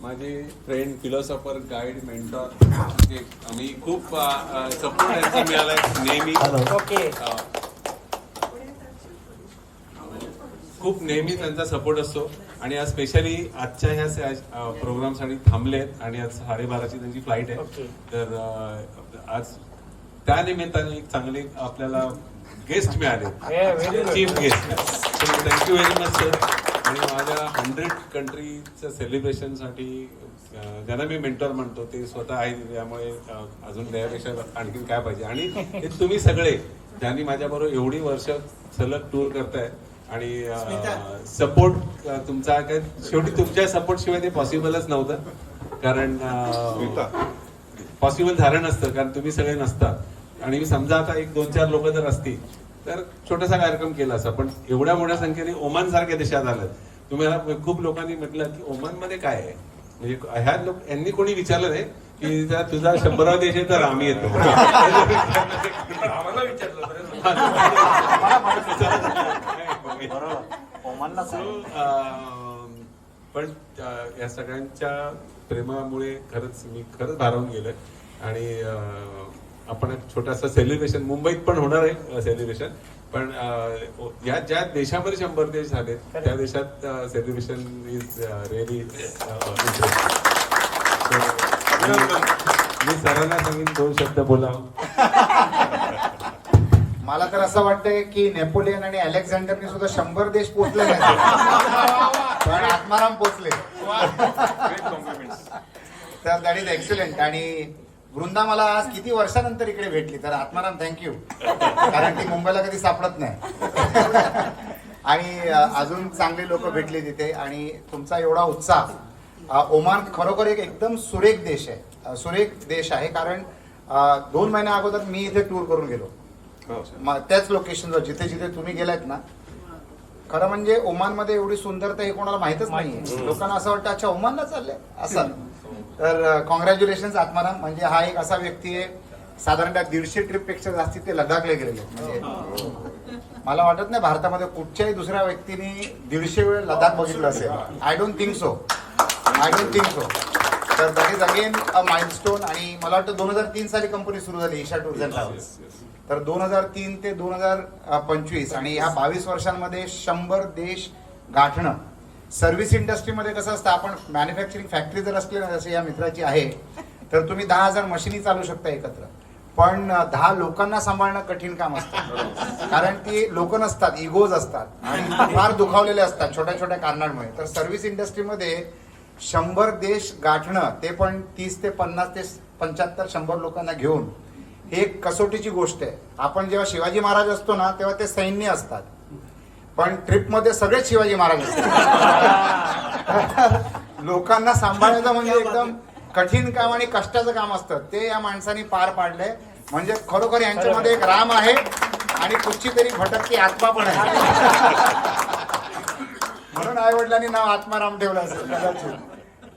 माझे friend, philosopher, guide, mentor, आणि खूप सपोर्ट यांचा मिळालाय नेहमी. खूप नेहमी त्यांचा सपोर्ट असतो आणि आज स्पेशली आजच्या ह्या प्रोग्रामसाठी थांबलेत आणि आज 12:30ची त्यांची फ्लाईट आहे. तर आज त्या निमित्ताने एक चांगले आपल्याला गेस्ट मिळाले, chief guest. Thank you very much sir. आणि माझ्या 100 कंट्रीच्या सेलिब्रेशनसाठी ज्यांना मी मेंटॉर म्हणतो ते स्वतः आहेत, त्यामुळे अजून त्यापेक्षा आणखीन काय पाहिजे. आणि हे तुम्ही सगळे ज्यांनी माझ्याबरोबर एवढी वर्ष सलग टूर करताय आणि सपोर्ट तुमचा काय, शेवटी तुमच्या सपोर्ट शिवाय ते पॉसिबलच नव्हतं. कारण पॉसिबल झालं नसतं, कारण तुम्ही सगळे नसतात. आणि समजा आता 1-2-4 लोक जर असतील तर छोटासा कार्यक्रम केला असता, पण एवढ्या मोठ्या संख्येने ओमान सारख्या देशात आलं. तुम्हाला खूप लोकांनी म्हटलं की ओमान मध्ये काय आहे, म्हणजे ह्या यांनी कोणी विचारलं नाही की तुझा 100वा देश आहे तर आम्ही येतो. आम्हाला विचारलं पण या सगळ्यांच्या प्रेमामुळे खरंच भारावून गेलोय. आणि आपण एक छोटासा सेलिब्रेशन मुंबईत पण होणार आहे सेलिब्रेशन, पण या ज्या देशामध्ये 100 देश झाले त्या देशात सेलिब्रेशन इज रिअली इंटरेस्टिंग. मी सरांना सांगेन 2 शब्द बोलावं. मला तर असं वाटतंय की नेपोलियन आणि अलेक्झांडरने सुद्धा 100 देश पोचले नाही, पण आत्माराम पोचले. तर दॅट इज एक्सलंट. आणि वृंदा मला आज किती वर्षानंतर इकडे भेटली, तर आत्माराम थँक्यू, कारण ती मुंबईला कधी सापडत नाही. आणि अजून चांगली लोक भेटली तिथे. आणि तुमचा एवढा उत्साह. ओमान खरोखर एक एकदम सुरेख देश आहे. कारण 2 महिन्या अगोदर मी इथे टूर करून गेलो, त्याच लोकेशनवर जिथे जिथे तुम्ही गेलात ना. खरं म्हणजे ओमान मध्ये एवढी सुंदरता हे कोणाला माहितच नाहीये. लोकांना असं वाटतं अच्छा ओमानला चाललंय असं. तर कॉंग्रॅच्युलेशन आत्माराम. म्हणजे हा एक असा व्यक्ती आहे, साधारणतः 150 ट्रिप पेक्षा जास्ती ते लडाखला गेलेले. म्हणजे मला वाटत नाही भारतामध्ये कुठच्याही दुसऱ्या व्यक्तीने 150 वेळ लडाख बघितलं असेल. I don't think so. तर that is again a milestone. आणि मला वाटतं 2003 साली कंपनी सुरू झाली ईशा टूर्स अँड ट्रॅव्हल्स. तर 2003 ते 2025 आणि ह्या 22 वर्षांमध्ये 100 देश गाठणं. सर्व्हिस इंडस्ट्रीमध्ये कसं असतं, आपण मॅन्युफॅक्चरिंग फॅक्टरी जर असली ना, जसे या मित्राची आहे, तर तुम्ही 10,000 मशिनी चालू शकता एकत्र. पण 10 लोकांना सांभाळणं कठीण काम असतं, कारण ती लोक नसतात, इगोज असतात आणि फार दुखावलेले असतात छोट्या छोट्या कारणांमुळे. तर सर्व्हिस इंडस्ट्रीमध्ये 100 देश गाठणं, ते पण 30 ते 50 ते 75 100 लोकांना घेऊन, हे एक कसोटीची गोष्ट आहे. आपण जेव्हा शिवाजी महाराज असतो ना, तेव्हा ते सैन्य असतात, पण ट्रिपमध्ये सगळेच शिवाजी महाराज असतात. लोकांना सांभाळायचं म्हणजे एकदम कठीण काम आणि कष्टाचं काम असतं. ते या माणसाने पार पाडलंय. म्हणजे खरोखर यांच्यामध्ये एक राम आहे आणि कुठची तरी भटकती आत्मा पण आहे. म्हणून आई वडिलांनी नाव आत्माराम ठेवलं असेल कदाचित.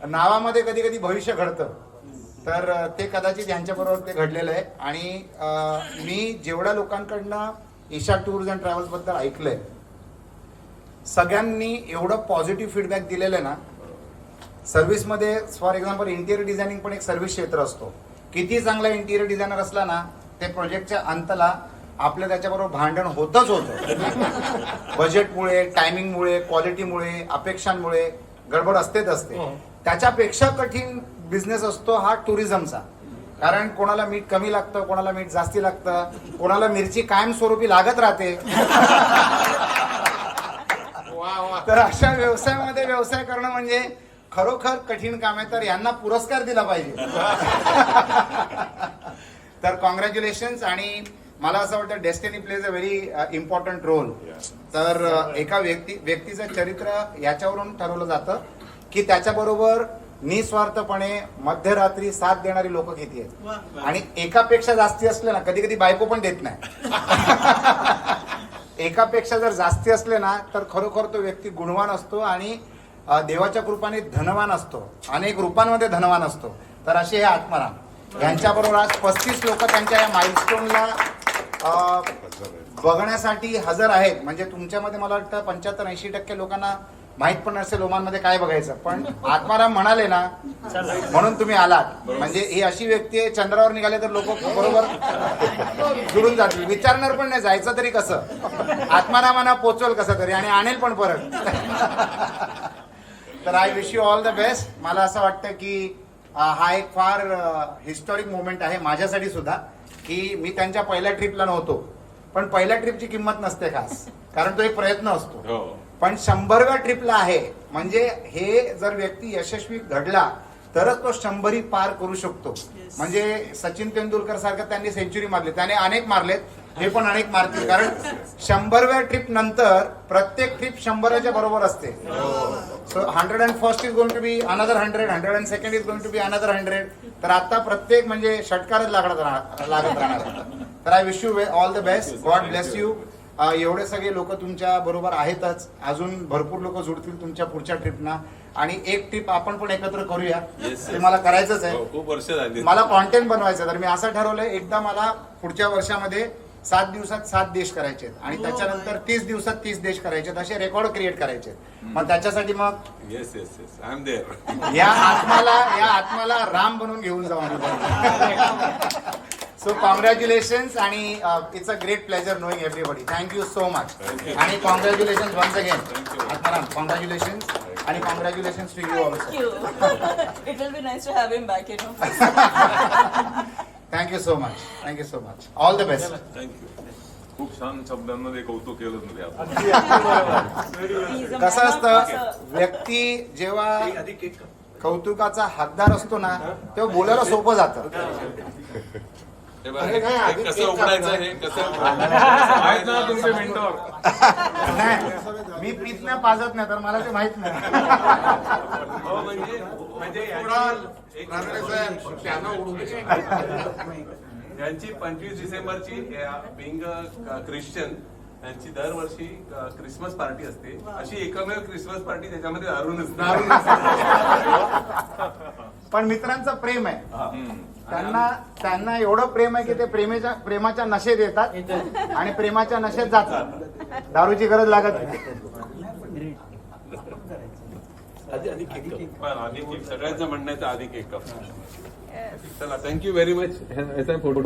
नावामध्ये कधी कधी भविष्य घडतं, तर ते कदाचित यांच्याबरोबर ते घडलेलं आहे. आणि मी जेवढ्या लोकांकडनं ईशा टूर्स अँड ट्रॅव्हल्स बद्दल ऐकलंय, सगळ्यांनी एवढं पॉझिटिव्ह फीडबॅक दिलेलं आहे ना. सर्व्हिसमध्ये फॉर एक्झाम्पल इंटिरियर डिझायनिंग पण एक सर्व्हिस क्षेत्र असतो. किती चांगला इंटिरियर डिझायनर असला ना, ते प्रोजेक्टच्या अंतला आपलं त्याच्याबरोबर भांडण होतच होतं. बजेटमुळे, टायमिंगमुळे, क्वालिटीमुळे, अपेक्षांमुळे गडबड असतेच असते. त्याच्यापेक्षा कठीण बिझनेस असतो हा टुरिझमचा. कारण कोणाला मीठ कमी लागतं, कोणाला मीठ जास्ती लागतं, कोणाला मिरची कायमस्वरूपी लागत राहते. तर अशा व्यवसायामध्ये व्यवसाय करणं म्हणजे खरोखर कठीण काम आहे. तर यांना पुरस्कार दिला पाहिजे. तर कॉंग्रॅच्युलेशन्स. आणि मला असं वाटतं destiny plays a very important role. तर एका व्यक्तीचं चरित्र याच्यावरून ठरवलं जातं की त्याच्याबरोबर निस्वार्थपणे मध्यरात्री साथ देणारी लोक किती आहेत. आणि एकापेक्षा जास्ती असले ना, कधी कधी बायको पण देत नाही. एकापेक्षा जर जास्ती असले ना, तर खरोखर तो व्यक्ती गुणवान असतो आणि देवाच्या कृपाने धनवान असतो, अनेक रूपांमध्ये धनवान असतो. तर असे हे आत्माराम यांच्याबरोबर आज 35 लोक त्यांच्या या माइलस्टोनला बघण्यासाठी हजर आहेत. म्हणजे तुमच्यामध्ये मला वाटतं 75-80% लोकांना माहित पण नसेल ओमानमध्ये काय बघायचं, पण आत्माराम म्हणाले ना म्हणून तुम्ही आलात. म्हणजे ही अशी व्यक्ती आहे, चंद्रावर निघाले तर लोक बरोबर जुळून जातील, विचारणार पण नाही जायचं तरी कसं, आत्मारामांना पोचवल कसं तरी आणि आणेल पण परत. तर I wish you all the best. मला असं वाटतं की हा एक फार हिस्टॉरिक मोमेंट आहे माझ्यासाठी सुद्धा, की मी त्यांच्या पहिल्या ट्रिपला नव्हतो, पण पहिल्या ट्रिपची किंमत नसते खास, कारण तो एक प्रयत्न असतो. पण 100व्या ट्रिपला आहे, म्हणजे हे जर व्यक्ती यशस्वी घडला तरच तो 100 पार करू शकतो. म्हणजे सचिन तेंडुलकर सारखं त्यांनी सेंचुरी मारली, त्याने अनेक मारलेत, हे पण अनेक मारतील, कारण 100व्या ट्रिप नंतर प्रत्येक ट्रिप 100च्या बरोबर असते. So 101st is going to be another 100, 102nd is going to be another 100. तर आता प्रत्येक म्हणजे षटकारच लागत राहणार. तर I wish you all the best, God bless you. एवढे सगळे लोक तुमच्या बरोबर आहेतच, अजून भरपूर लोक जुडतील तुमच्या पुढच्या ट्रिपना, आणि एक ट्रिप आपण पण एकत्र करूया. ते मला करायचंच आहे, खूप वर्ष झाली, मला मला कॉन्टेंट बनवायचं. तर मी असं ठरवलंय, एकदा मला पुढच्या वर्षामध्ये 7 दिवसात 7 देश करायचे आणि त्याच्यानंतर 30 दिवसात 30 देश करायचे, असे रेकॉर्ड क्रिएट करायचे. मग त्याच्यासाठी मग yes yes yes I am there. या आत्माला राम बनवून घेऊन जाऊ आम्ही. सो कॉंग्रॅच्युलेशन्स, आणि it's a great pleasure knowing everybody. Thank you so much, आणि congratulation once again Atmaram. Congratulations आणि congratulations to you also. It will be nice to have him back, you know. Thank you so much, thank you so much, all the best. Thank you. खूप छान शब्दांमध्ये कौतुक केलं तुम्ही आता. He's a कसं man of असतं, व्यक्ती जेव्हा कौतुकाचा हकदार असतो ना, तेव्हा बोलायला सोपं जातं. हे बघा, हे कसं उघडायचं, हे कसं आहेत ना तुमचे मेंटॉर. नाही, मी पीत नाही, पाजत नाही, तर मला ते माहित नाही. हो, म्हणजे यांची 25 डिसेंबरची बिंग ख्रिश्चन त्यांची दरवर्षी क्रिसमस पार्टी असते. अशी एकमेव क्रिसमस पार्टी ज्याच्यामध्ये दारूनच पण मित्रांचं प्रेम आहे, त्यांना एवढं प्रेम आहे की ते प्रेमाच्या नशेत येतात आणि प्रेमाच्या नशेत जातात. दारूची गरज लागत नाही. सगळ्यांचं म्हणण्याचं आधी केक. चला, थँक्यू व्हेरी मच. फोटो